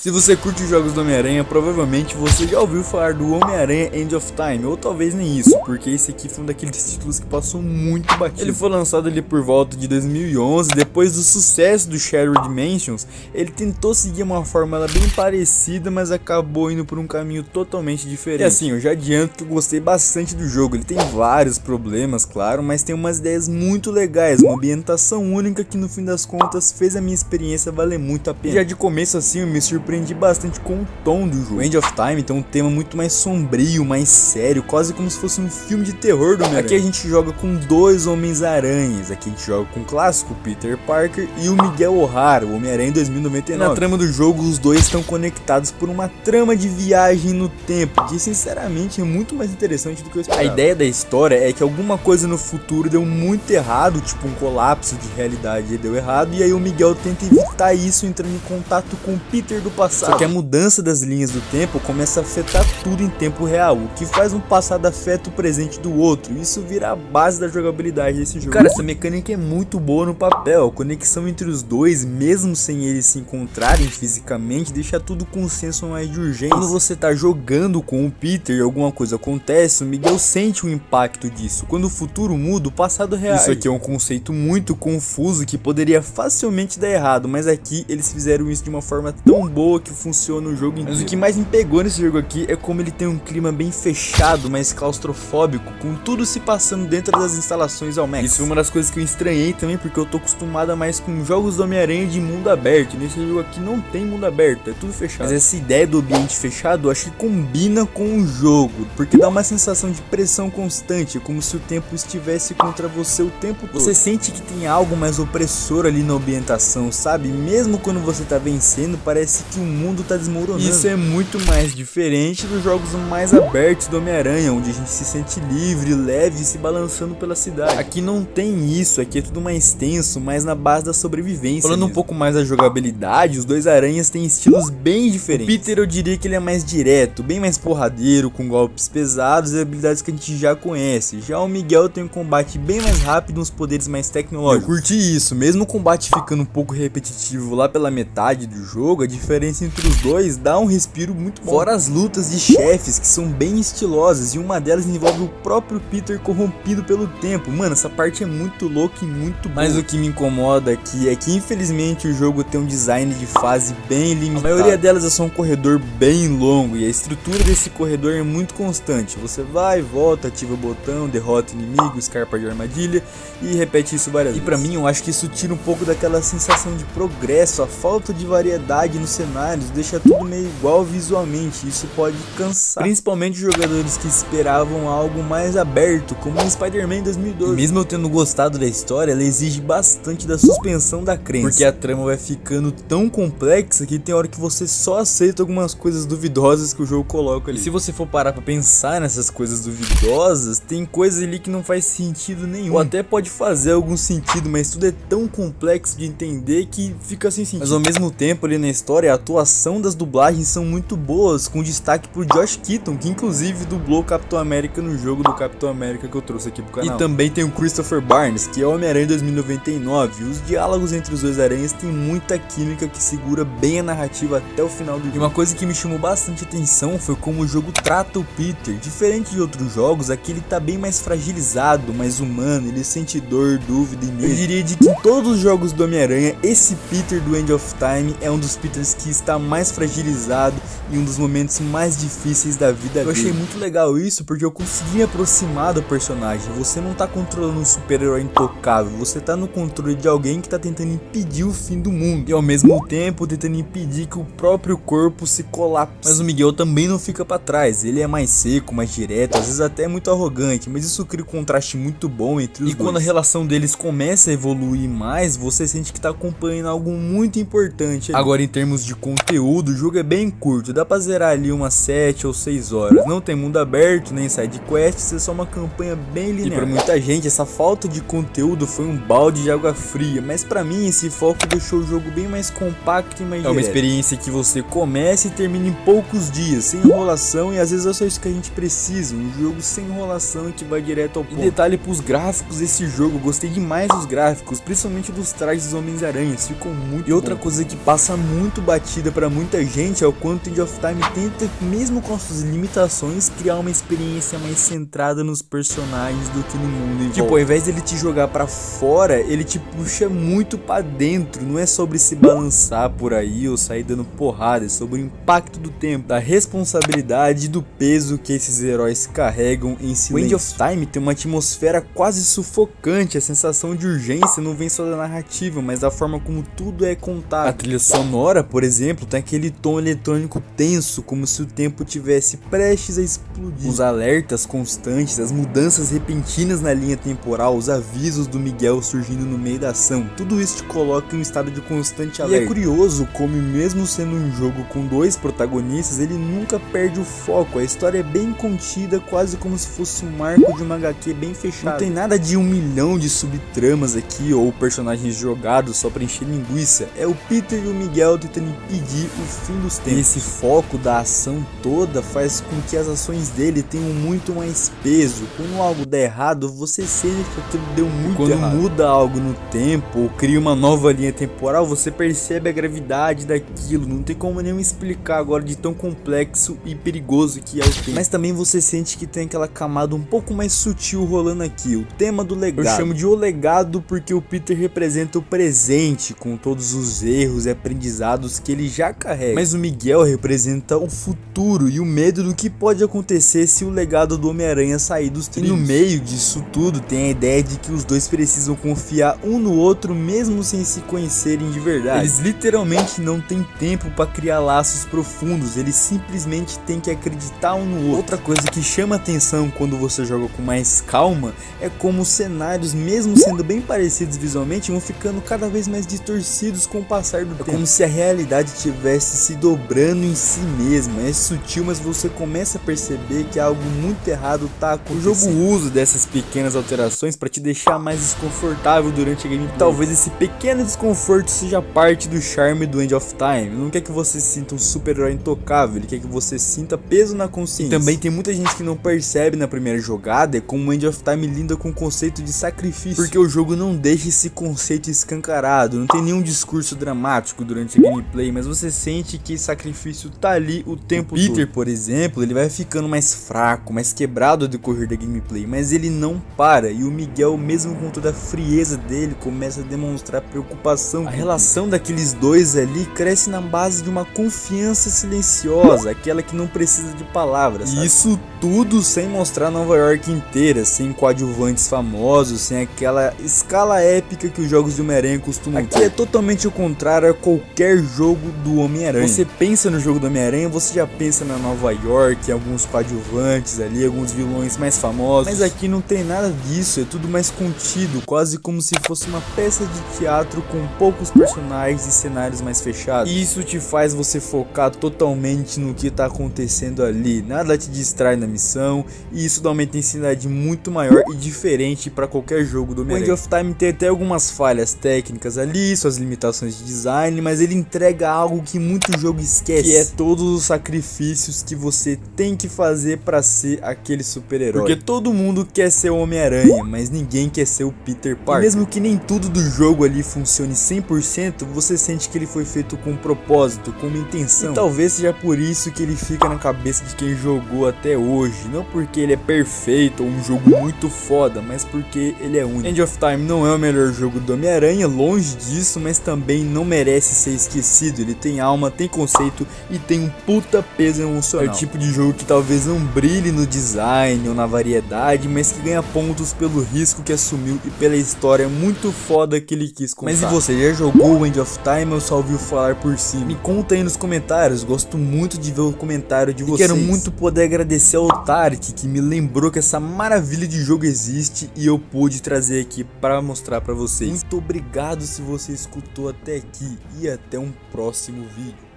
Se você curte os jogos do Homem-Aranha, provavelmente você já ouviu falar do Homem-Aranha End of Time, ou talvez nem isso, porque esse aqui foi um daqueles títulos que passou muito batido. Ele foi lançado ali por volta de 2011, depois do sucesso do Shattered Dimensions. Ele tentou seguir uma fórmula bem parecida, mas acabou indo por um caminho totalmente diferente. E assim, eu já adianto que eu gostei bastante do jogo. Ele tem vários problemas, claro, mas tem umas ideias muito legais, uma ambientação única que no fim das contas fez a minha experiência valer muito a pena. E já de começo assim, eu me surpreendi bastante com o tom do jogo. O End of Time tem um tema muito mais sombrio, mais sério, quase como se fosse um filme de terror do Homem-Aranha. Aqui a gente joga com dois Homens-Aranhas, aqui a gente joga com o clássico Peter Parker e o Miguel O'Hara, o Homem-Aranha em 2099. E na trama do jogo, os dois estão conectados por uma trama de viagem no tempo, que sinceramente é muito mais interessante do que eu esperava. A ideia da história é que alguma coisa no futuro deu muito errado, tipo um colapso de realidade deu errado, e aí o Miguel tenta evitar isso entrando em contato com o Peter do passado. Só que a mudança das linhas do tempo começa a afetar tudo em tempo real, o que faz um passado afeta o presente do outro. Isso vira a base da jogabilidade desse jogo. Cara, essa mecânica é muito boa no papel, a conexão entre os dois, mesmo sem eles se encontrarem fisicamente, deixa tudo com um senso mais de urgência. Quando você tá jogando com o Peter e alguma coisa acontece, o Miguel sente o impacto disso. Quando o futuro muda, o passado reage. Isso aqui é um conceito muito confuso que poderia facilmente dar errado, mas aqui eles fizeram isso de uma forma tão boa que funciona o jogo inteiro. Mas o que mais me pegou nesse jogo aqui é como ele tem um clima bem fechado, mais claustrofóbico, com tudo se passando dentro das instalações ao max. Isso foi uma das coisas que eu estranhei também, porque eu tô acostumado mais com jogos do Homem-Aranha de mundo aberto. Nesse jogo aqui não tem mundo aberto, é tudo fechado. Mas essa ideia do ambiente fechado eu acho que combina com o jogo, porque dá uma sensação de pressão constante, como se o tempo estivesse contra você o tempo todo. Você sente que tem algo mais opressor ali na ambientação, sabe? Mesmo quando você tá vencendo, parece que o mundo tá desmoronando. Isso é muito mais diferente dos jogos mais abertos do Homem-Aranha, onde a gente se sente livre, leve, se balançando pela cidade. Aqui não tem isso, aqui é tudo mais tenso, mais na base da sobrevivência. Falando um pouco mais da jogabilidade, os dois aranhas têm estilos bem diferentes. O Peter eu diria que ele é mais direto, bem mais porradeiro, com golpes pesados e habilidades que a gente já conhece. Já o Miguel tem um combate bem mais rápido e uns poderes mais tecnológicos. Eu curti isso, mesmo o combate ficando um pouco repetitivo lá pela metade do jogo, a diferença entre os dois dá um respiro muito bom. Fora as lutas de chefes que são bem estilosas, e uma delas envolve o próprio Peter corrompido pelo tempo. Mano, essa parte é muito louca e muito boa. Mas o que me incomoda aqui é que infelizmente o jogo tem um design de fase bem limitado. A maioria delas é só um corredor bem longo, e a estrutura desse corredor é muito constante. Você vai, volta, ativa o botão, derrota inimigo, escarpa de armadilha e repete isso várias vezes. E pra mim eu acho que isso tira um pouco daquela sensação de progresso. A falta de variedade nos cenários deixa tudo meio igual visualmente. Isso pode cansar, principalmente os jogadores que esperavam algo mais aberto, como o Spider-Man 2012. E mesmo eu tendo gostado da história, ela exige bastante da suspensão da crença, porque a trama vai ficando tão complexa que tem hora que você só aceita algumas coisas duvidosas que o jogo coloca ali. E se você for parar pra pensar nessas coisas duvidosas, tem coisas ali que não faz sentido nenhum, ou até pode fazer algum sentido, mas tudo é tão complexo de entender que fica sem sentido. Mas ao mesmo tempo ali na história, a atuação das dublagens são muito boas, com destaque por Josh Keaton, que inclusive dublou o Capitão América no jogo do Capitão América que eu trouxe aqui pro canal. E também tem o Christopher Barnes, que é o Homem-Aranha 2099. Os diálogos entre os dois aranhas tem muita química que segura bem a narrativa até o final do jogo. E uma coisa que me chamou bastante atenção foi como o jogo trata o Peter. Diferente de outros jogos, aqui ele tá bem mais fragilizado, mais humano, ele sente dor, dúvida e medo. Eu diria de que em todos os jogos do Homem-Aranha, esse Peter do End of Time é um dos Peters que está mais fragilizado e um dos momentos mais difíceis da vida dele. Eu achei muito legal isso, porque eu consegui me aproximar do personagem. Você não tá controlando um super-herói intocável, você tá no controle de alguém que tá tentando impedir o fim do mundo, e ao mesmo tempo tentando impedir que o próprio corpo se colapse. Mas o Miguel também não fica pra trás, ele é mais seco, mais direto, às vezes até muito arrogante, mas isso cria um contraste muito bom entre os dois. E quando a relação deles começa a evoluir mais, você sente que tá acompanhando algo muito importante ali. Agora, em termos de conteúdo, o jogo é bem curto, dá pra zerar ali umas 7 ou 6 horas. Não tem mundo aberto, nem side quests, é só uma campanha bem linear. E pra muita gente, essa falta de conteúdo foi um balde de água fria, mas pra mim esse foco deixou o jogo bem mais compacto e mais direto. É uma experiência que você começa e termina em poucos dias, sem enrolação, e às vezes é só isso que a gente precisa, um jogo sem enrolação e que vai direto ao ponto. E detalhe pros gráficos desse jogo, eu gostei demais dos gráficos, principalmente dos trajes dos Homens-Aranhas, ficou muito bom. E outra coisa que passa muito batido divertida para muita gente é o quanto End of Time tenta, mesmo com as suas limitações, criar uma experiência mais centrada nos personagens do que no mundo em volta. Tipo, ao invés dele te jogar para fora, ele te puxa muito para dentro. Não é sobre se balançar por aí ou sair dando porrada, é sobre o impacto do tempo, da responsabilidade e do peso que esses heróis carregam em silêncio. O End of Time tem uma atmosfera quase sufocante, a sensação de urgência não vem só da narrativa, mas da forma como tudo é contado. A trilha sonora, por exemplo, tem aquele tom eletrônico tenso, como se o tempo tivesse prestes a explodir. Os alertas constantes, as mudanças repentinas na linha temporal, os avisos do Miguel surgindo no meio da ação, tudo isso te coloca em um estado de constante alerta. E é curioso como, mesmo sendo um jogo com dois protagonistas, ele nunca perde o foco. A história é bem contida, quase como se fosse um arco de uma HQ bem fechado. Não tem nada de 1 milhão de subtramas aqui ou personagens jogados só pra encher linguiça. É o Peter e o Miguel tentando impedir o fim dos tempos. E esse foco da ação toda faz com que as ações dele tenham muito mais peso. Quando algo der errado, você sente que aquilo deu muito errado. Quando muda algo no tempo ou cria uma nova linha temporal, você percebe a gravidade daquilo. Não tem como nem explicar agora de tão complexo e perigoso que é o tempo. Mas também você sente que tem aquela camada um pouco mais sutil rolando aqui, o tema do legado. Eu chamo de O Legado porque o Peter representa o presente, com todos os erros e aprendizados que ele já carrega. Mas o Miguel representa o futuro e o medo do que pode acontecer se o legado do Homem-Aranha sair dos trilhos. E no meio disso tudo tem a ideia de que os dois precisam confiar um no outro mesmo sem se conhecerem de verdade. Eles literalmente não têm tempo para criar laços profundos, eles simplesmente têm que acreditar um no outro. Outra coisa que chama atenção quando você joga com mais calma é como os cenários, mesmo sendo bem parecidos visualmente, vão ficando cada vez mais distorcidos com o passar do tempo. É como se a realidade estivesse se dobrando em si mesma. É sutil, mas você começa a perceber que algo muito errado tá acontecendo. O jogo usa dessas pequenas alterações para te deixar mais desconfortável durante a gameplay. Talvez esse pequeno desconforto seja parte do charme do End of Time. Ele não quer que você sinta um super-herói intocável, ele quer que você sinta peso na consciência. E também tem muita gente que não percebe na primeira jogada como o End of Time lida com o conceito de sacrifício, porque o jogo não deixa esse conceito escancarado, não tem nenhum discurso dramático durante a gameplay, mas você sente que esse sacrifício tá ali o tempo todo. Peter, por exemplo, ele vai ficando mais fraco, mais quebrado ao decorrer da gameplay, mas ele não para, e o Miguel, mesmo com toda a frieza dele, começa a demonstrar preocupação. A relação daqueles dois ali cresce na base de uma confiança silenciosa, aquela que não precisa de palavras, sabe? E isso tudo sem mostrar Nova York inteira, sem coadjuvantes famosos, sem aquela escala épica que os jogos de Homem-Aranha costumam ter. Aqui é totalmente o contrário a qualquer jogo do Homem-Aranha. Você pensa no jogo do Homem-Aranha, você já pensa na Nova York, alguns coadjuvantes ali, alguns vilões mais famosos. Mas aqui não tem nada disso, é tudo mais contido, quase como se fosse uma peça de teatro com poucos personagens e cenários mais fechados. E isso te faz você focar totalmente no que tá acontecendo ali. Nada te distrai na missão, e isso dá uma intensidade muito maior e diferente para qualquer jogo do Homem-Aranha. O End of Time tem até algumas falhas técnicas ali, suas limitações de design, mas ele entrega algo que muito jogo esquece, que é todos os sacrifícios que você tem que fazer para ser aquele super-herói. Porque todo mundo quer ser o Homem-Aranha, mas ninguém quer ser o Peter Parker. E mesmo que nem tudo do jogo ali funcione 100%, você sente que ele foi feito com propósito, com uma intenção. E talvez seja por isso que ele fica na cabeça de quem jogou até hoje. Não porque ele é perfeito ou um jogo muito foda, mas porque ele é único. End of Time não é o melhor jogo do Homem-Aranha, longe disso, mas também não merece ser esquecido. Ele tem alma, tem conceito e tem um puta peso emocional. É o tipo de jogo que talvez não brilhe no design ou na variedade, mas que ganha pontos pelo risco que assumiu e pela história muito foda que ele quis contar. Mas e você, já jogou o End of Time ou só ouviu falar por cima? Me conta aí nos comentários, gosto muito de ver o comentário de vocês. E quero muito poder agradecer ao Tarek, que me lembrou que essa maravilha de jogo existe e eu pude trazer aqui para mostrar para vocês. Muito obrigado se você escutou até aqui e até um próximo vídeo.